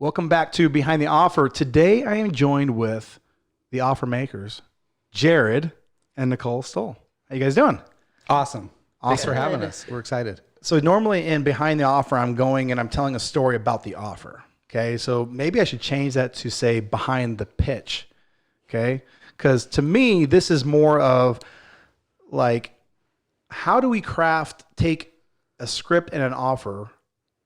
Welcome back to Behind the Offer. Today I am joined with the offer makers, Jared and Nichole Stull. How you guys doing? Awesome. Thanks for having us. We're excited. So normally in Behind the Offer, I'm going and I'm telling a story about the offer. Okay. So maybe I should change that to say behind the pitch. Okay. Because to me, this is more of like, how do we take a script and an offer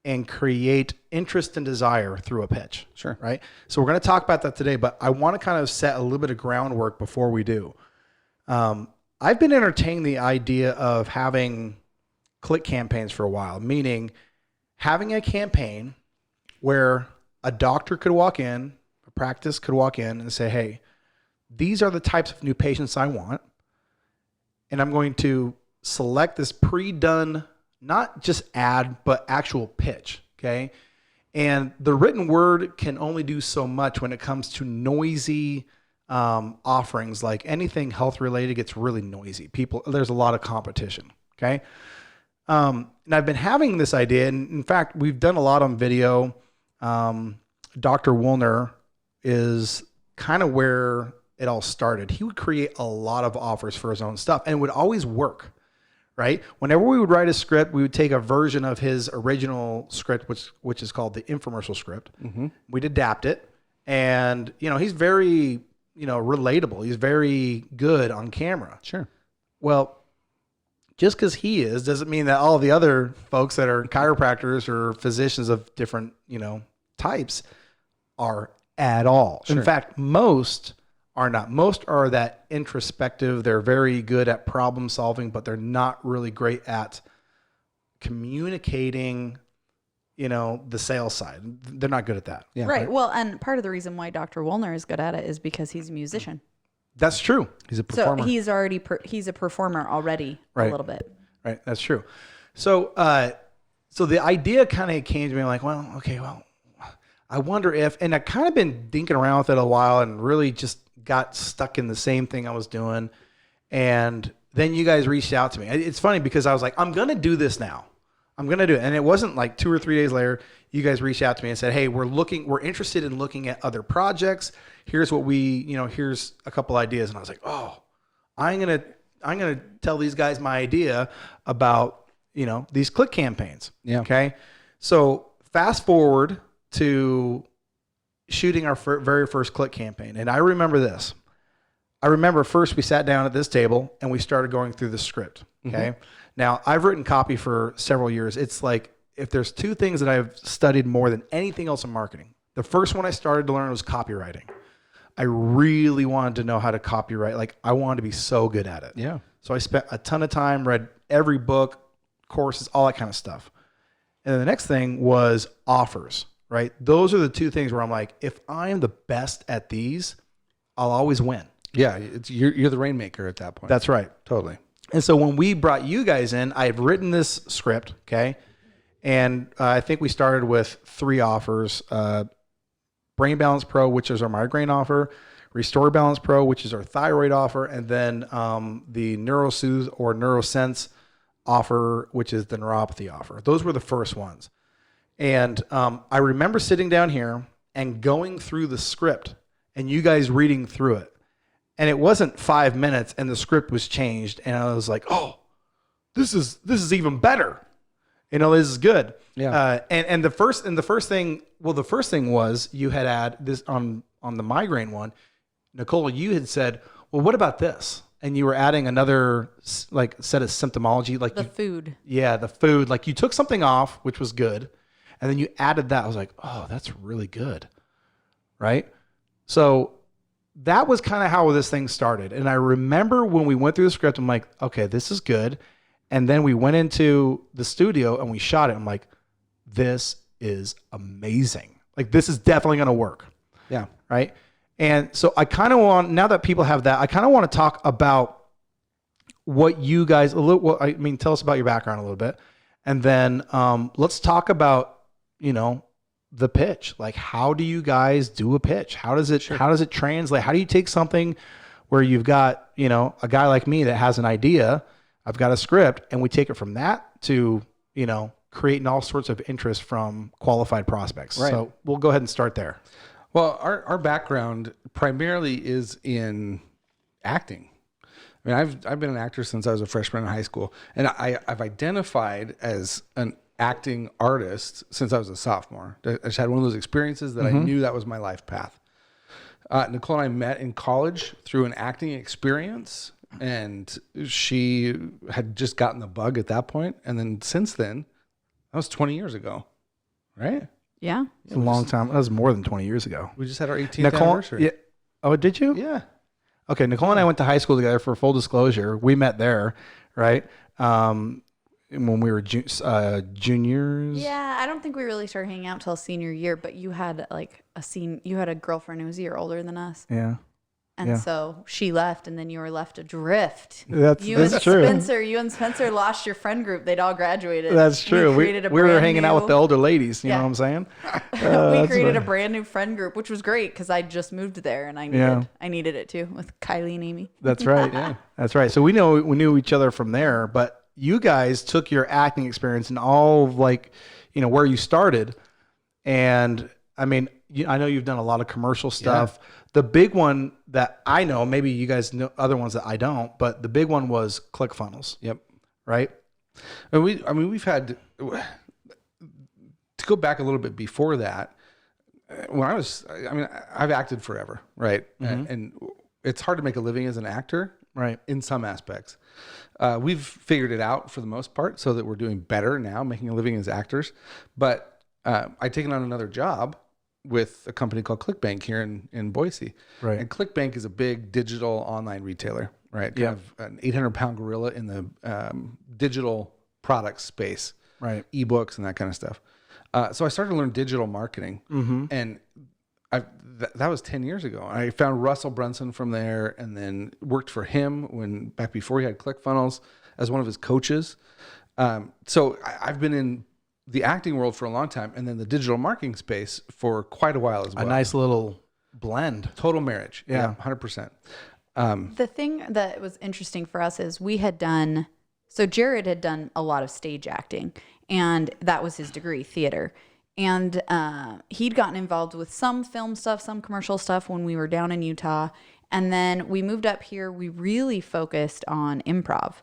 and create interest and desire through a pitch? Sure. Right. So we're going to talk about that today, but I want to kind of set a little bit of groundwork before we do. I've been entertaining the idea of having click campaigns for a while, meaning having a campaign where a doctor could walk in, a practice could walk in and say, hey, these are the types of new patients I want. And I'm going to select this pre-done, not just ad, but actual pitch. Okay. And the written word can only do so much when it comes to noisy offerings. Like anything health related gets really noisy. There's a lot of competition. Okay. And I've been having this idea, and in fact, we've done a lot on video. Dr. Woolner is kind of where it all started. He would create a lot of offers for his own stuff, and it would always work, right? Whenever we would write a script, we would take a version of his original script, which is called the infomercial script. Mm-hmm. We'd adapt it, and he's very relatable. He's very good on camera. Sure. Well, just because he is doesn't mean that all the other folks that are chiropractors or physicians of different, types are at all. Sure. In fact, most are not. Most are that introspective. They're very good at problem solving, but they're not really great at communicating, the sales side. They're not good at that. Yeah, right. Well, and part of the reason why Dr. Woolner is good at it is because he's a musician. That's true. He's a performer. So he's a performer already, right. A little bit. Right. That's true. So, so the idea kind of came to me like, I wonder if, and I kind of been thinking around with it a while and really just got stuck in the same thing I was doing. And then you guys reached out to me. It's funny because I was like, I'm going to do this now. I'm going to do it. And it wasn't like 2 or 3 days later, you guys reached out to me and said, hey, we're interested in looking at other projects. Here's what here's a couple ideas. And I was like, oh, I'm going to tell these guys my idea about, these click campaigns. Yeah. Okay. So fast forward to shooting our very first click campaign. And I remember this. I remember first we sat down at this table and we started going through the script. Okay. Mm-hmm. Now I've written copy for several years. It's like, if there's two things that I've studied more than anything else in marketing, the first one I started to learn was copywriting. I really wanted to know how to copyright. Like I wanted to be so good at it. Yeah. So I spent a ton of time, read every book, courses, all that kind of stuff. And then the next thing was offers, right? Those are the two things where I'm like, if I'm the best at these, I'll always win. Yeah. You're the rainmaker at that point. That's right. Totally. And so when we brought you guys in, I had written this script. Okay. And I think we started with 3 offers, Brain Balance Pro, which is our migraine offer, Restore Balance Pro, which is our thyroid offer, and then the NeuroSoothe or NeuroSense offer, which is the neuropathy offer. Those were the first ones. And I remember sitting down here and going through the script and you guys reading through it. And it wasn't 5 minutes and the script was changed. And I was like, oh, this is even better. This is good. Yeah. And the first thing was you had this on the migraine one, Nichole, you had said, well, what about this? And you were adding another like set of symptomology, like the food. Yeah. The food, like you took something off, which was good. And then you added that. I was like, oh, that's really good. Right. So that was kind of how this thing started. And I remember when we went through the script, I'm like, okay, this is good. And then we went into the studio and we shot it. I'm like, this is amazing. Like, this is definitely going to work. Yeah. Right. And so I kind of want, now that people have that, I kind of want to talk about what you guys, tell us about your background a little bit. And then let's talk about, the pitch. Like, how do you guys do a pitch? How does it translate? How do you take something where you've got, a guy like me that has an idea, I've got a script, and we take it from that to, creating all sorts of interest from qualified prospects. Right. So we'll go ahead and start there. Well, our background primarily is in acting. I mean, I've been an actor since I was a freshman in high school, and I've identified as an acting artist since I was a sophomore. I just had one of those experiences that I knew that was my life path. Nichole and I met in college through an acting experience, and she had just gotten the bug at that point. And then since then, that was 20 years ago, right? Yeah. It's a long time. That was more than 20 years ago. We just had our 18th anniversary. Yeah. Oh, did you? Yeah. Okay. Nichole and I went to high school together. For full disclosure, we met there, right? When we were juniors. Yeah, I don't think we really started hanging out till senior year, but you had you had a girlfriend who was a year older than us. Yeah. And so she left, and then you were left adrift. That's true. You and Spencer lost your friend group. They'd all graduated. That's true. We were hanging out with the older ladies. You know what I'm saying? We created a brand new friend group, which was great because I just moved there, and I needed it too with Kylie and Amy. That's right. Yeah, that's right. So we knew each other from there, but you guys took your acting experience and all where you started. And I mean, I know you've done a lot of commercial stuff. Yeah. The big one that I know, maybe you guys know other ones that I don't, but the big one was ClickFunnels. Yep. Right. And we've had to go back a little bit before that. I've acted forever. Right. And it's hard to make a living as an actor. Right. In some aspects. We've figured it out for the most part so that we're doing better now, making a living as actors. But I'd taken on another job with a company called ClickBank here in Boise. Right. And ClickBank is a big digital online retailer, right? Kind of an 800-pound gorilla in the digital product space. Right. Ebooks and that kind of stuff. So I started to learn digital marketing. And that was 10 years ago. I found Russell Brunson from there and then worked for him back before he had ClickFunnels as one of his coaches. So I've been in the acting world for a long time and then the digital marketing space for quite a while as well. A nice little blend. Total marriage. Yeah. 100%. The thing that was interesting for us is Jared had done a lot of stage acting, and that was his degree, theater. And he'd gotten involved with some film stuff, some commercial stuff when we were down in Utah. And then we moved up here. We really focused on improv.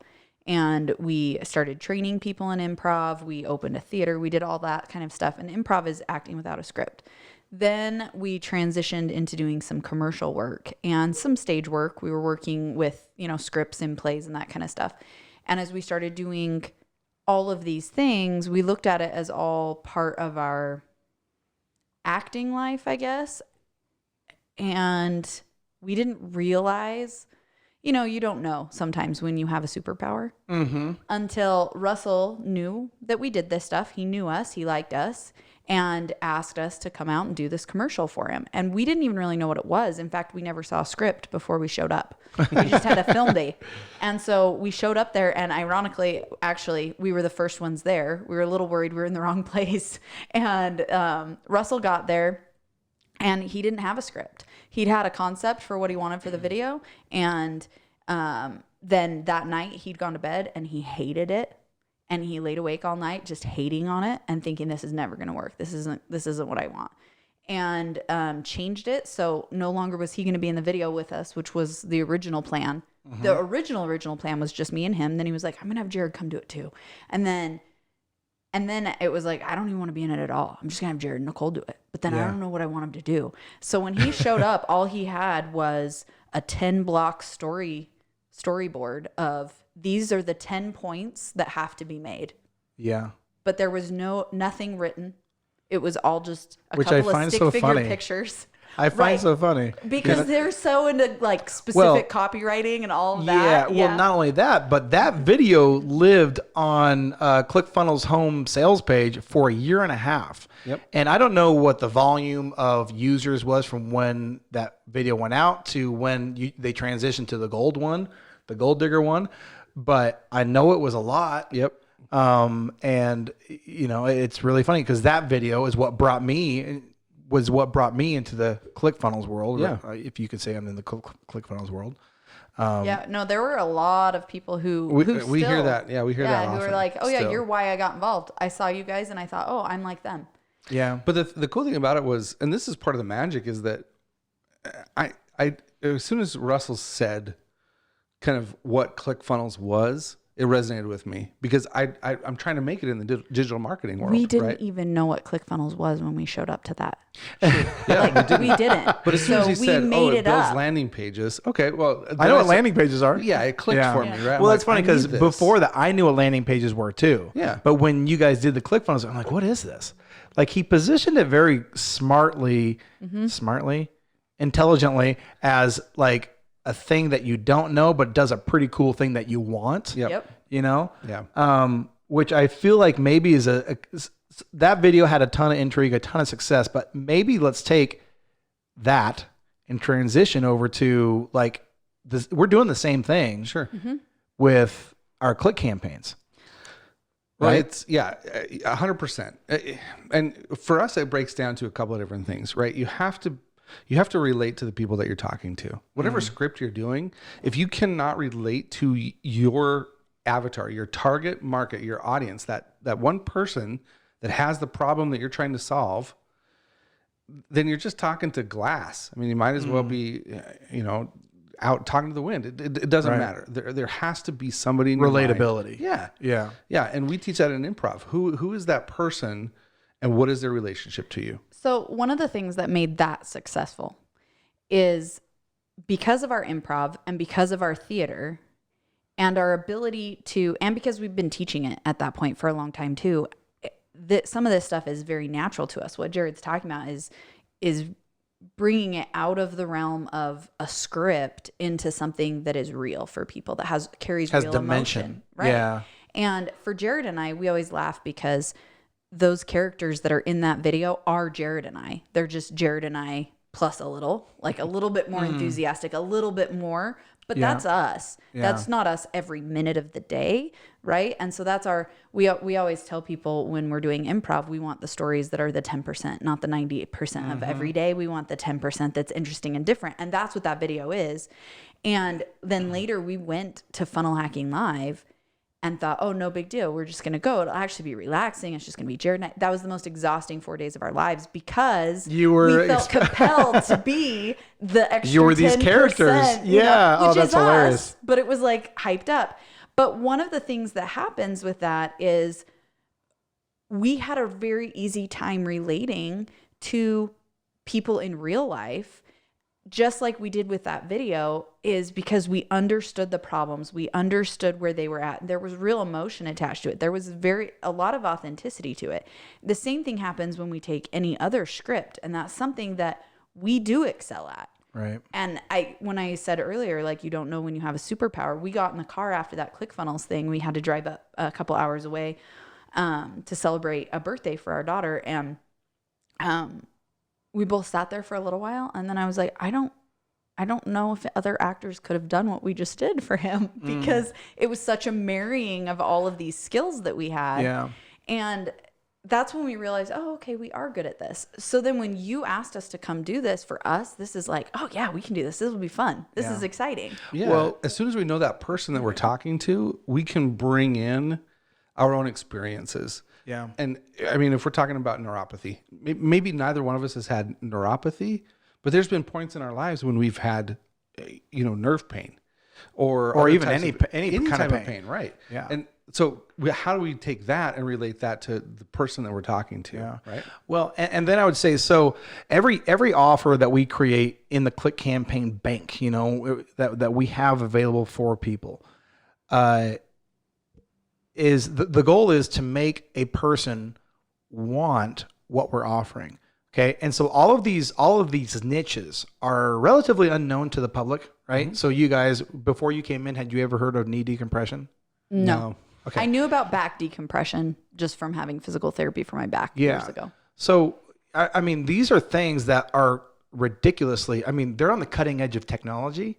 And we started training people in improv. We opened a theater. We did all that kind of stuff. And improv is acting without a script. Then we transitioned into doing some commercial work and some stage work. We were working with, scripts and plays and that kind of stuff. And as we started doing all of these things, we looked at it as all part of our acting life, I guess. And we didn't realize, you don't know sometimes when you have a superpower until Russell knew that we did this stuff. He knew us, he liked us, and asked us to come out and do this commercial for him. And we didn't even really know what it was. In fact, we never saw a script before we showed up. We just had a film day. And so we showed up there, and ironically, actually, we were the first ones there. We were a little worried we were in the wrong place. And Russell got there, and he didn't have a script. He'd had a concept for what he wanted for the video, and then that night he'd gone to bed and he hated it, and he laid awake all night just hating on it and thinking this is never going to work. This isn't what I want. And changed it, so no longer was he going to be in the video with us, which was the original plan. The original plan was just me and him. Then he was like, I'm going to have Jared come do it too. And then it was like, I don't even want to be in it at all. I'm just going to have Jared and Nichole do it. But then I don't know what I want him to do. So when he showed up, all he had was a 10-block storyboard of these are the 10 points that have to be made. Yeah. But there was nothing written. It was all just a couple of stick figure pictures. I find so funny. Because they're so into specific copywriting and all of that. Yeah, well, not only that, but that video lived on ClickFunnels' home sales page for a year and a half. Yep. And I don't know what the volume of users was from when that video went out to when they transitioned to the gold digger one. But I know it was a lot. Yep. And it's really funny because that video is what brought me into the ClickFunnels world. Yeah. If you could say I'm in the ClickFunnels world. Yeah, no, there were a lot of people who We still, hear that. Yeah, we hear that who often. were like, oh yeah, still. you're why I got involved. I saw you guys and I thought, oh, I'm like them. Yeah. But the cool thing about it was, and this is part of the magic, is that I as soon as Russell said kind of what ClickFunnels was, it resonated with me because I'm trying to make it in the digital marketing world. We didn't right? even know what ClickFunnels was when we showed up to that. Yeah, We didn't. But as soon as he we said, made "Oh, it it builds up. landing pages," okay, well, I know what landing pages are. Yeah, it clicked Yeah. for me, right? I'm Well, like, that's funny I because need this. before that, I knew what landing pages were too. Yeah. But when you guys did the ClickFunnels, I'm like, what is this? Like he positioned it very smartly, intelligently as like a thing that you don't know, but does a pretty cool thing that you want. Yep. You know? Yeah. Which I feel like maybe is that video had a ton of intrigue, a ton of success, but maybe let's take that and transition over to like this. We're doing the same thing Sure. with our click campaigns. Well, Right? it's 100%. And for us, it breaks down to a couple of different things, right? You have to relate to the people that you're talking to. Whatever script you're doing, if you cannot relate to your avatar, your target market, your audience, that one person that has the problem that you're trying to solve, then you're just talking to glass. I mean, you might as well be, out talking to the wind. It doesn't matter. There has to be somebody in your mind. Relatability. Yeah. Yeah. Yeah. And we teach that in improv. Who is that person and what is their relationship to you? So one of the things that made that successful is because of our improv and because of our theater and our ability to, and because we've been teaching it at that point for a long time too, that some of this stuff is very natural to us. What Jared's talking about is bringing it out of the realm of a script into something that is real for people, that carries real dimension. emotion. Right. Yeah. And for Jared and I, we always laugh because those characters that are in that video are Jared and I. They're just Jared and I plus a little bit more enthusiastic, a little bit more, but that's us. Yeah. That's not us every minute of the day, right? And so that's we always tell people when we're doing improv, we want the stories that are the 10%, not the 98% of every day. We want the 10% that's interesting and different. And that's what that video is. And then later we went to Funnel Hacking Live and thought, oh, no big deal. We're just going to go. It'll actually be relaxing. It's just going to be Jared and I. That was the most exhausting 4 days of our lives because we felt compelled to be the extra 10%. You were these characters. Yeah. Which That's is hilarious. us, but it was like hyped up. But one of the things that happens with that is we had a very easy time relating to people in real life, just like we did with that video, is because we understood the problems. We understood where they were at. There was real emotion attached to it. There was a lot of authenticity to it. The same thing happens when we take any other script, and that's something that we do excel at. Right. And when I said earlier, like, you don't know when you have a superpower, we got in the car after that ClickFunnels thing. We had to drive up a couple hours away to celebrate a birthday for our daughter. And we both sat there for a little while. And then I was like, I don't know if other actors could have done what we just did for him because it was such a marrying of all of these skills that we had. Yeah. And that's when we realized, oh, okay, we are good at this. So then when you asked us to come do this for us, this is like, oh yeah, we can do this. This will be fun. This is exciting. Yeah. Well, as soon as we know that person that we're talking to, we can bring in our own experiences. Yeah. And I mean, if we're talking about neuropathy, maybe neither one of us has had neuropathy, but there's been points in our lives when we've had, nerve pain or even types any kind type of pain. Right. Yeah. And so how do we take that and relate that to the person that we're talking to? Yeah. Right. Well, and then I would say, so every offer that we create in the Click Campaign bank, that we have available for people, is the goal is to make a person want what we're offering. Okay. And so all of these niches are relatively unknown to the public, right? Mm-hmm. So you guys, before you came in, had you ever heard of knee decompression? No. Okay. I knew about back decompression just from having physical therapy for my back years ago. So, I mean, these are things that are ridiculously, they're on the cutting edge of technology,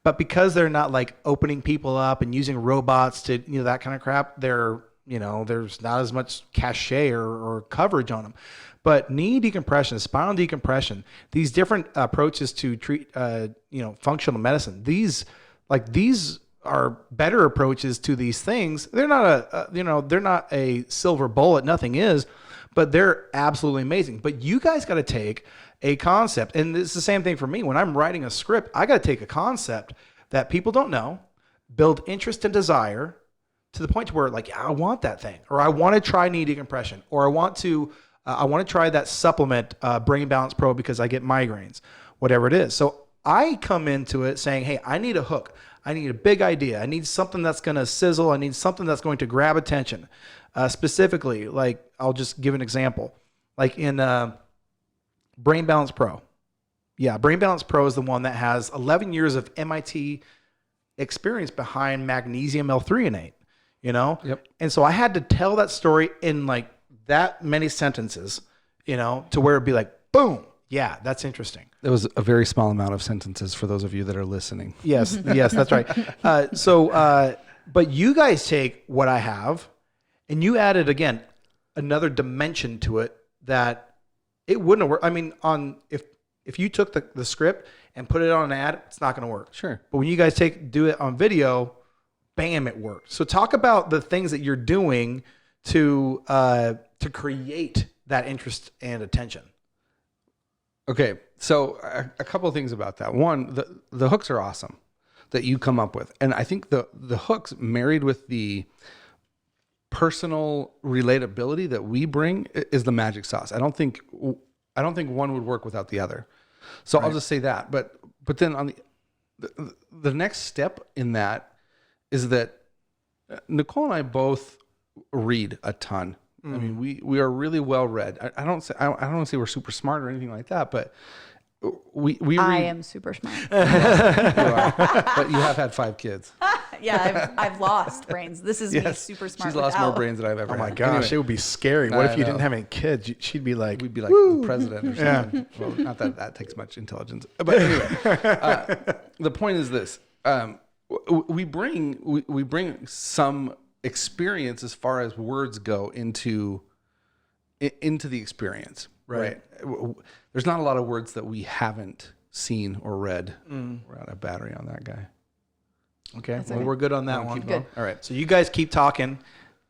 but because they're not like opening people up and using robots to, that kind of crap, there's not as much cachet or coverage on them. But knee decompression, spinal decompression, these different approaches to treat, functional medicine, these Like these are better approaches to these things. They're not they're not a silver bullet. Nothing is, but they're absolutely amazing. But you guys got to take a concept, and it's the same thing for me. When I'm writing a script, I got to take a concept that people don't know, build interest and desire to the point to where like, I want that thing, or I want to try knee decompression, or I want to try that supplement, Brain Balance Pro, because I get migraines, whatever it is. So I come into it saying, hey, I need a hook. I need a big idea. I need something that's going to sizzle. I need something that's going to grab attention. Specifically, like I'll just give an example. Like in Brain Balance Pro. Yeah, Brain Balance Pro is the one that has 11 years of MIT experience behind magnesium L-threonate, you know? Yep. And so I had to tell that story in like that many sentences, you know, to where it'd be like, boom. Yeah, that's interesting. That was a very small amount of sentences for those of you that are listening. Yes, that's right. But you guys take what I have and you added, again, another dimension to it that it wouldn't have worked. I mean, if you took the script and put it on an ad, it's not going to work. Sure. But when you guys do it on video, bam, it worked. So talk about the things that you're doing to create that interest and attention. Okay, so a couple of things about that. One, the hooks are awesome that you come up with, and I think the hooks married with the personal relatability that we bring is the magic sauce. I don't think one would work without the other. So right. I'll just say that. But then on the next step in that is that Nichole and I both read a ton. I mean, we are really well read. I don't want to say we're super smart or anything like that, but we read. I am super smart. You are, but you have had 5 kids. Yeah, I've lost brains. This is me super smart. She's lost more brains than I've ever had. Oh my gosh, anyway, it would be scary. What if you didn't have any kids? She'd be like, we'd be like the president or something. Yeah. Well, not that takes much intelligence. But anyway, the point is this: we bring some experience as far as words go into the experience, right? There's not a lot of words that we haven't seen or read. We're out of battery on that guy. Okay, we're good on that one. Good. All right, so you guys keep talking.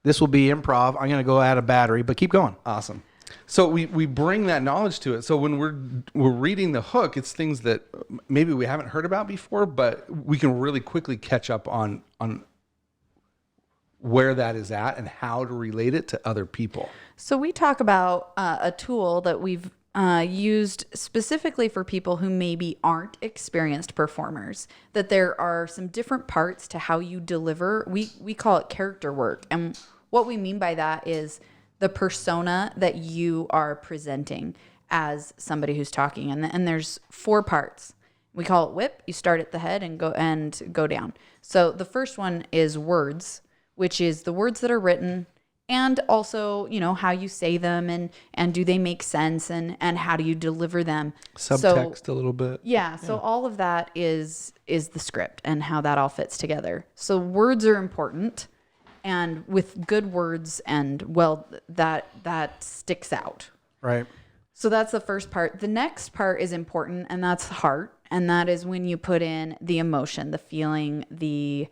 This will be improv. I'm going to go add a battery, but keep going. Awesome. So we bring that knowledge to it. So when we're reading the hook, it's things that maybe we haven't heard about before, but we can really quickly catch up on where that is at and how to relate it to other people. So we talk about a tool that we've used specifically for people who maybe aren't experienced performers, that there are some different parts to how you deliver. We call it character work. And what we mean by that is the persona that you are presenting as somebody who's talking. And there's 4 parts. We call it whip. You start at the head and go down. So the first one is words, which is the words that are written, and also, you know, how you say them and do they make sense and how do you deliver them. Subtext a little bit. Yeah. So all of that is the script and how that all fits together. So words are important, and with good words and that sticks out. Right. So that's the first part. The next part is important, and that's the heart. And that is when you put in the emotion, the feeling, the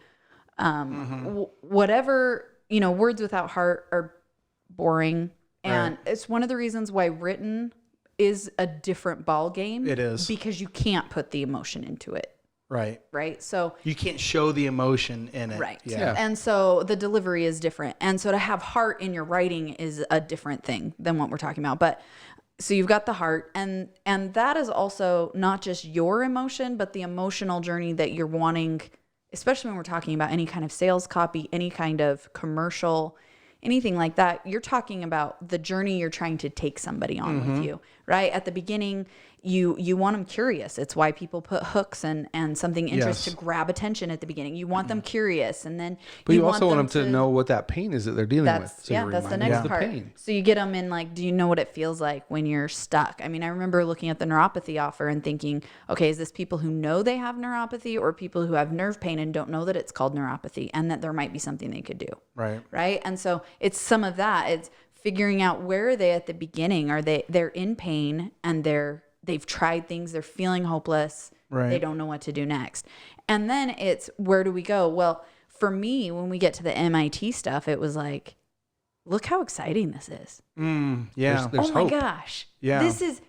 whatever, you know, words without heart are boring. And it's one of the reasons why written is a different ball game. It is. Because you can't put the emotion into it. Right. Right. So you can't show the emotion in it. Right. Yeah. And so the delivery is different. And so to have heart in your writing is a different thing than what we're talking about. But so you've got the heart, and that is also not just your emotion, but the emotional journey that you're wanting, especially when we're talking about any kind of sales copy, any kind of commercial, anything like that. You're talking about the journey you're trying to take somebody on with you, right? At the beginning, you want them curious. It's why people put hooks and something interest to grab attention at the beginning. You want them curious, and then but you also want them to know what that pain is that they're dealing with. So that's the next part. So you get them in like, do you know what it feels like when you're stuck? I mean, I remember looking at the neuropathy offer and thinking, okay, is this people who know they have neuropathy or people who have nerve pain and don't know that it's called neuropathy and that there might be something they could do? Right. And so it's some of that. It's figuring out, where are they at the beginning? Are they're in pain and they're they've tried things, they're feeling hopeless, Right. they don't know what to do next. And then it's, where do we go? Well, for me, when we get to the MIT stuff, it was like, look how exciting this is. Yeah. There's oh my hope. gosh. Yeah. This is,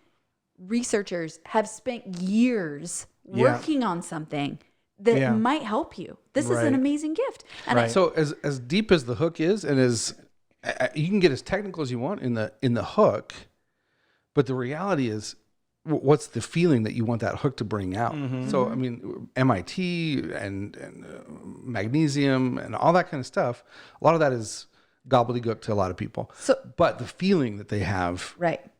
researchers have spent years working on something that might help you. This is an amazing gift. And Right. So as deep as the hook is, and as you can get as technical as you want in the hook, but the reality is, what's the feeling that you want that hook to bring out? So I mean, MIT and magnesium and all that kind of stuff, a lot of that is gobbledygook to a lot of people. But the feeling that they have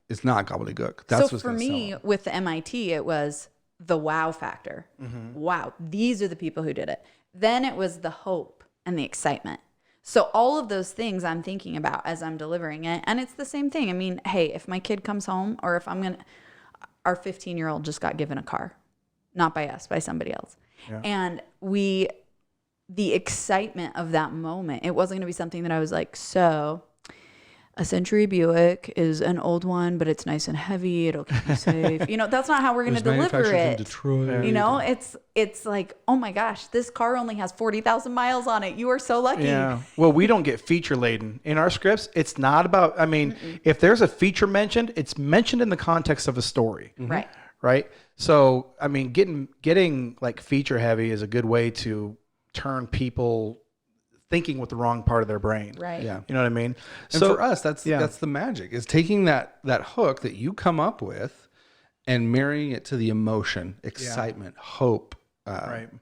is not gobbledygook. That's so what's for gonna me, sell. with the MIT, it was the wow factor. Wow, these are the people who did it. Then it was the hope and the excitement. So all of those things I'm thinking about as I'm delivering it. And it's the same thing. I mean, hey, if my kid comes home, or if our 15-year-old just got given a car, not by us, by somebody else. Yeah. And the excitement of that moment, it wasn't going to be something that I was like, so a Century Buick is an old one, but it's nice and heavy. It'll keep you safe. That's not how we're going to deliver it. In Detroit. It's like, oh my gosh, this car only has 40,000 miles on it. You are so lucky. Yeah. Well, we don't get feature laden in our scripts. It's not about, I mean, if there's a feature mentioned, it's mentioned in the context of a story. Right. Right. So, I mean, getting like feature heavy is a good way to turn people thinking with the wrong part of their brain. Right. Yeah. You know what I mean? And for us, that's the magic, is taking that hook that you come up with and marrying it to the emotion, excitement, hope,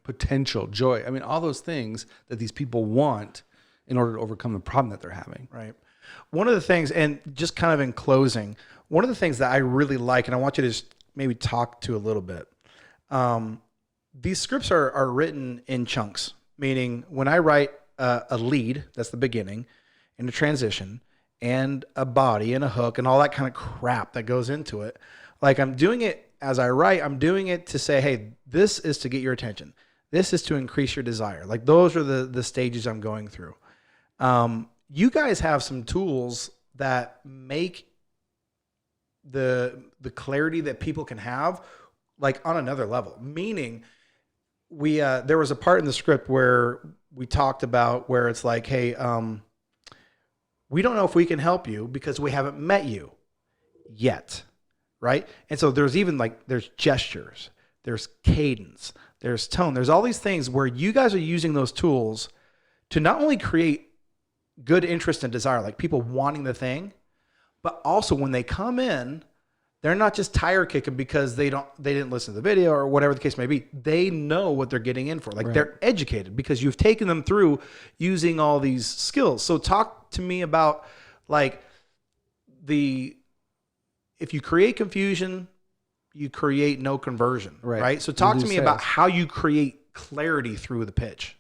potential, joy. I mean, all those things that these people want in order to overcome the problem that they're having. Right. One of the things, and just kind of in closing, one of the things that I really like, and I want you to just maybe talk to a little bit. These scripts are written in chunks, meaning when I write a lead, that's the beginning, and a transition, and a body and a hook and all that kind of crap that goes into it. Like, I'm doing it as I write, I'm doing it to say, hey, this is to get your attention. This is to increase your desire. Like, those are the stages I'm going through. You guys have some tools that make the clarity that people can have like on another level. Meaning, there was a part in the script where we talked about where it's like, hey, we don't know if we can help you because we haven't met you yet, right? And so there's gestures, there's cadence, there's tone, there's all these things where you guys are using those tools to not only create good interest and desire, like people wanting the thing, but also when they come in, they're not just tire kicking because they didn't listen to the video or whatever the case may be. They know what they're getting in for. Like, they're educated because you've taken them through using all these skills. So talk to me about like if you create confusion, you create no conversion, right? So talk to me about how you create clarity through the pitch.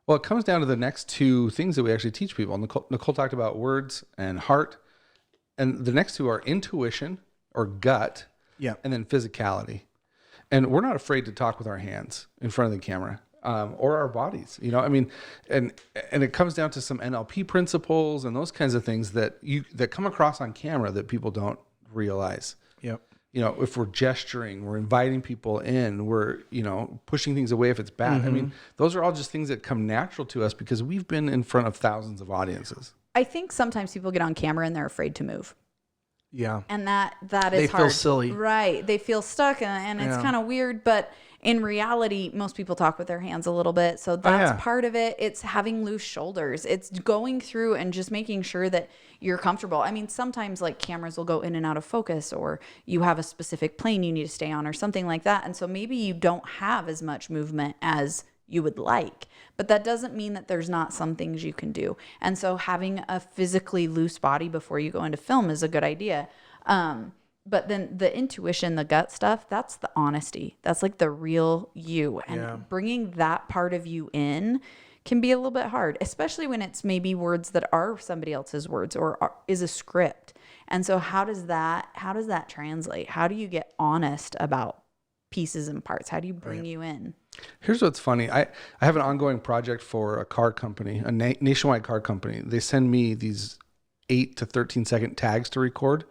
Well, it comes down to the next two things that we actually teach people. Nichole talked about words and heart, and the next two are intuition or gut, and then physicality. And we're not afraid to talk with our hands in front of the camera, or our bodies. I mean, and it comes down to some NLP principles and those kinds of things that come across on camera that people don't realize. Yep. If we're gesturing, we're inviting people in, we're, pushing things away if it's bad. I mean, those are all just things that come natural to us because we've been in front of thousands of audiences. I think sometimes people get on camera and they're afraid to move. Yeah. And that is hard. They feel silly. Right. They feel stuck and it's kind of weird, but in reality, most people talk with their hands a little bit. So that's part of it. It's having loose shoulders. It's going through and just making sure that you're comfortable. I mean, sometimes like cameras will go in and out of focus, or you have a specific plane you need to stay on or something like that. And so maybe you don't have as much movement as you would like, but that doesn't mean that there's not some things you can do. And so having a physically loose body before you go into film is a good idea. But then the intuition, the gut stuff, that's the honesty. That's like the real you. And bringing that part of you in can be a little bit hard, especially when it's maybe words that are somebody else's words or is a script. And so how does that translate? How do you get honest about pieces and parts? How do you bring you in? Here's what's funny. I have an ongoing project for a car company, a nationwide car company. They send me these 8 to 13 second tags to record.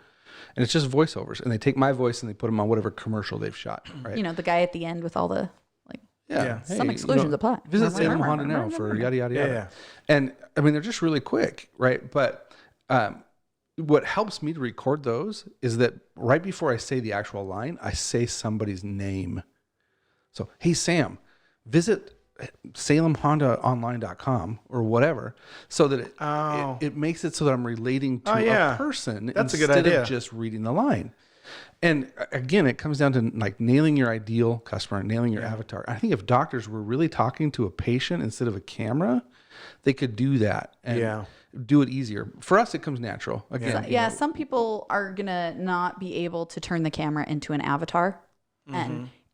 and it's just voiceovers, and they take my voice and they put them on whatever commercial they've shot. Right? You know, the guy at the end with all the like. Yeah. Yeah. Some exclusions apply. Visit Salem Honda now for yada yada yada. Yeah. And I mean, they're just really quick, right? But what helps me to record those is that right before I say the actual line, I say somebody's name. So, hey Sam, visit SalemHondaOnline.com or whatever, so that it makes it so that I'm relating to a person That's a good instead idea. of just reading the line. And again, it comes down to like nailing your ideal customer, nailing your avatar. I think if doctors were really talking to a patient instead of a camera, they could do that and do it easier. For us, it comes natural. Again, Yeah, some people are gonna not be able to turn the camera into an avatar,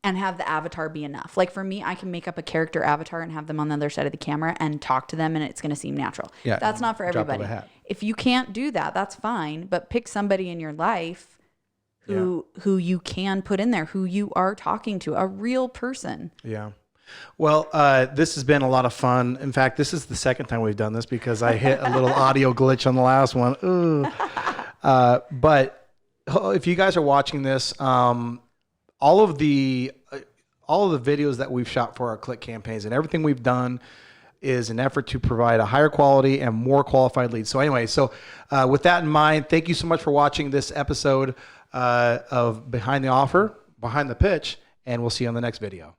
and have the avatar be enough. Like for me, I can make up a character avatar and have them on the other side of the camera and talk to them, and it's gonna seem natural. Yeah, that's not for drop of a everybody. hat. If you can't do that, that's fine. But pick somebody in your life who you can put in there, who you are talking to, a real person. Yeah. Well, this has been a lot of fun. In fact, this is the second time we've done this because I hit a little audio glitch on the last one. Ooh. But if you guys are watching this, all of the videos that we've shot for our click campaigns and everything we've done is an effort to provide a higher quality and more qualified leads. So anyway, with that in mind, thank you so much for watching this episode of Behind the Offer, Behind the Pitch, and we'll see you on the next video.